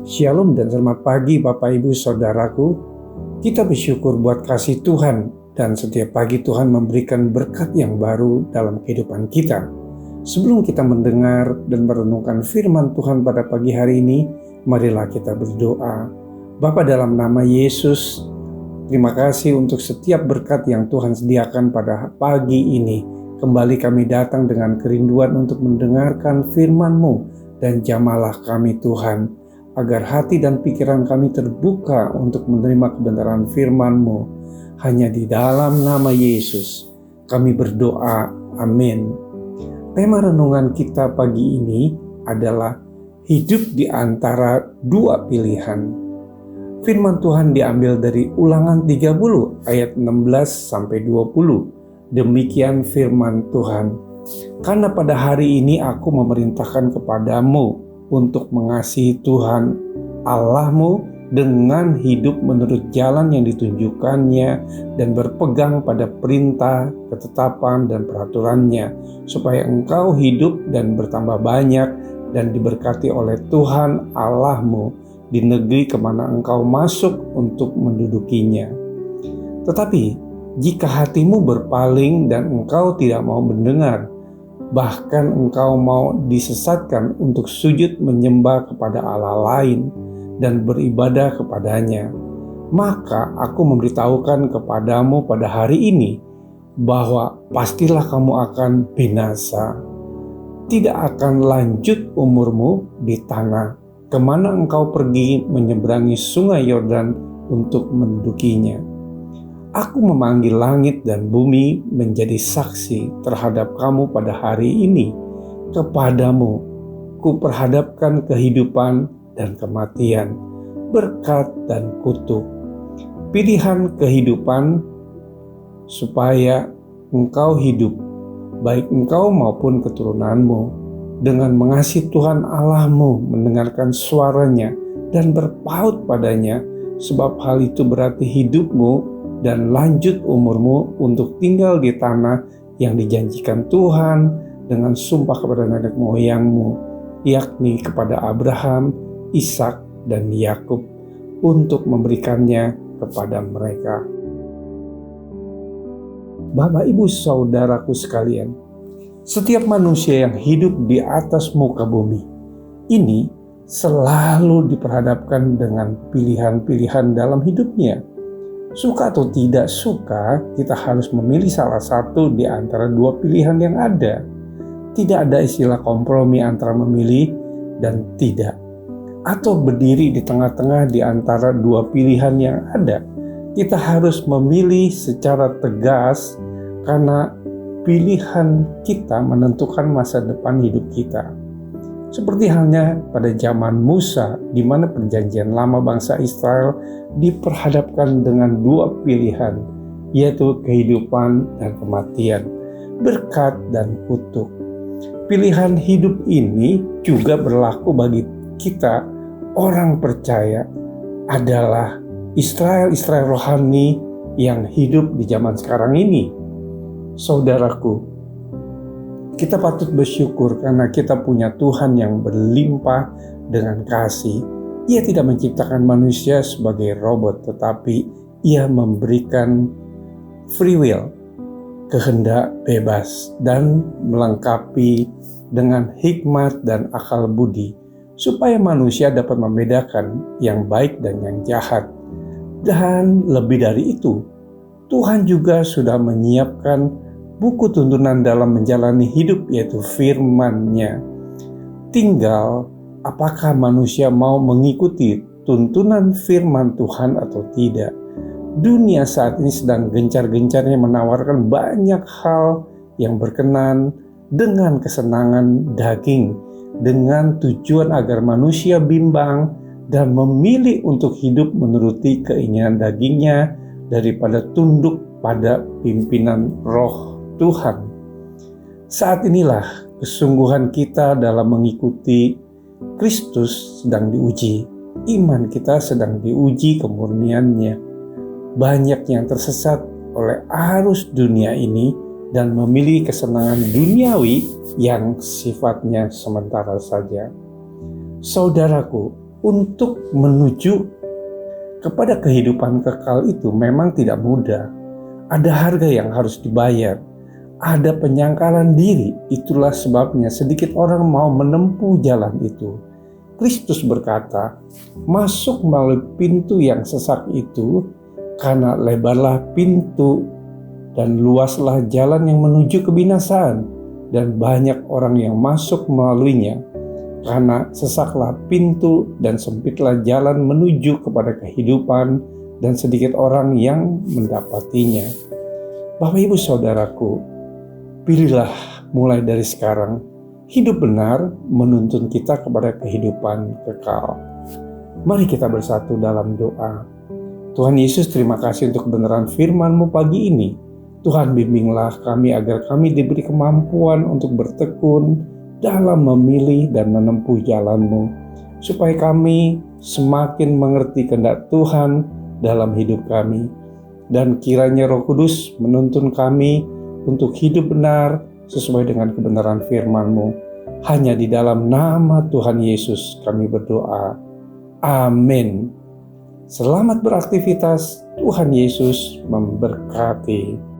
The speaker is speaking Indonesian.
Shalom dan selamat pagi Bapak Ibu Saudaraku. Kita bersyukur buat kasih Tuhan dan setiap pagi Tuhan memberikan berkat yang baru dalam kehidupan kita. Sebelum kita mendengar dan merenungkan firman Tuhan pada pagi hari ini, marilah kita berdoa. Bapa, dalam nama Yesus, terima kasih untuk setiap berkat yang Tuhan sediakan pada pagi ini. Kembali kami datang dengan kerinduan untuk mendengarkan firman-Mu dan jamahlah kami Tuhan, agar hati dan pikiran kami terbuka untuk menerima kebenaran firman-Mu. Hanya di dalam nama Yesus kami berdoa, amin. Tema renungan kita pagi ini adalah hidup di antara dua pilihan. Firman Tuhan diambil dari Ulangan 30 ayat 16-20. Demikian firman Tuhan. Karena pada hari ini aku memerintahkan kepadamu untuk mengasihi Tuhan Allahmu dengan hidup menurut jalan yang ditunjukkannya dan berpegang pada perintah, ketetapan, dan peraturannya, supaya engkau hidup dan bertambah banyak dan diberkati oleh Tuhan Allahmu di negeri kemana engkau masuk untuk mendudukinya. Tetapi jika hatimu berpaling dan engkau tidak mau mendengar, bahkan engkau mau disesatkan untuk sujud menyembah kepada Allah lain dan beribadah kepadanya, maka aku memberitahukan kepadamu pada hari ini bahwa pastilah kamu akan binasa. Tidak akan lanjut umurmu di tanah kemana engkau pergi menyeberangi sungai Yordan untuk mendudukinya. Aku memanggil langit dan bumi menjadi saksi terhadap kamu pada hari ini. Kepadamu kuperhadapkan kehidupan dan kematian, berkat dan kutuk. Pilihan kehidupan supaya engkau hidup, baik engkau maupun keturunanmu, dengan mengasihi Tuhan Allahmu, mendengarkan suaranya dan berpaut padanya, sebab hal itu berarti hidupmu dan lanjut umurmu untuk tinggal di tanah yang dijanjikan Tuhan dengan sumpah kepada nenek moyangmu, yakni kepada Abraham, Ishak, dan Yakub, untuk memberikannya kepada mereka. Bapak, Ibu, Saudaraku sekalian, setiap manusia yang hidup di atas muka bumi ini selalu diperhadapkan dengan pilihan-pilihan dalam hidupnya. Suka atau tidak suka, kita harus memilih salah satu di antara dua pilihan yang ada. Tidak ada istilah kompromi antara memilih dan tidak, atau berdiri di tengah-tengah di antara dua pilihan yang ada. Kita harus memilih secara tegas, karena pilihan kita menentukan masa depan hidup kita. Seperti halnya pada zaman Musa, di mana perjanjian lama bangsa Israel diperhadapkan dengan dua pilihan, yaitu kehidupan dan kematian, berkat dan kutuk. Pilihan hidup ini juga berlaku bagi kita orang percaya, adalah Israel rohani yang hidup di zaman sekarang ini. Saudaraku, kita patut bersyukur karena kita punya Tuhan yang berlimpah dengan kasih. Ia tidak menciptakan manusia sebagai robot, tetapi Ia memberikan free will, kehendak bebas, dan melengkapi dengan hikmat dan akal budi, supaya manusia dapat membedakan yang baik dan yang jahat. Dan lebih dari itu, Tuhan juga sudah menyiapkan buku tuntunan dalam menjalani hidup, yaitu firman-Nya. Tinggal apakah manusia mau mengikuti tuntunan firman Tuhan atau tidak. Dunia saat ini sedang gencar-gencarnya menawarkan banyak hal yang berkenan dengan kesenangan daging, dengan tujuan agar manusia bimbang dan memilih untuk hidup menuruti keinginan dagingnya daripada tunduk pada pimpinan roh Tuhan. Saat inilah kesungguhan kita dalam mengikuti Kristus sedang diuji. Iman kita sedang diuji kemurniannya. Banyak yang tersesat oleh arus dunia ini dan memilih kesenangan duniawi yang sifatnya sementara saja. Saudaraku, untuk menuju kepada kehidupan kekal itu memang tidak mudah. Ada harga yang harus dibayar, ada penyangkalan diri. Itulah sebabnya sedikit orang mau menempuh jalan itu. Kristus berkata, masuk melalui pintu yang sesak itu, karena lebarlah pintu dan luaslah jalan yang menuju kebinasaan, dan banyak orang yang masuk melaluinya. Karena sesaklah pintu dan sempitlah jalan menuju kepada kehidupan, dan sedikit orang yang mendapatinya. Bapak Ibu Saudaraku, pilihlah mulai dari sekarang. Hidup benar menuntun kita kepada kehidupan kekal. Mari kita bersatu dalam doa. Tuhan Yesus, terima kasih untuk kebenaran firman-Mu pagi ini. Tuhan, bimbinglah kami agar kami diberi kemampuan untuk bertekun dalam memilih dan menempuh jalan-Mu, supaya kami semakin mengerti kehendak Tuhan dalam hidup kami. Dan kiranya Roh Kudus menuntun kami untuk hidup benar sesuai dengan kebenaran firman-Mu. Hanya di dalam nama Tuhan Yesus kami berdoa. Amin. Selamat beraktivitas. Tuhan Yesus memberkati.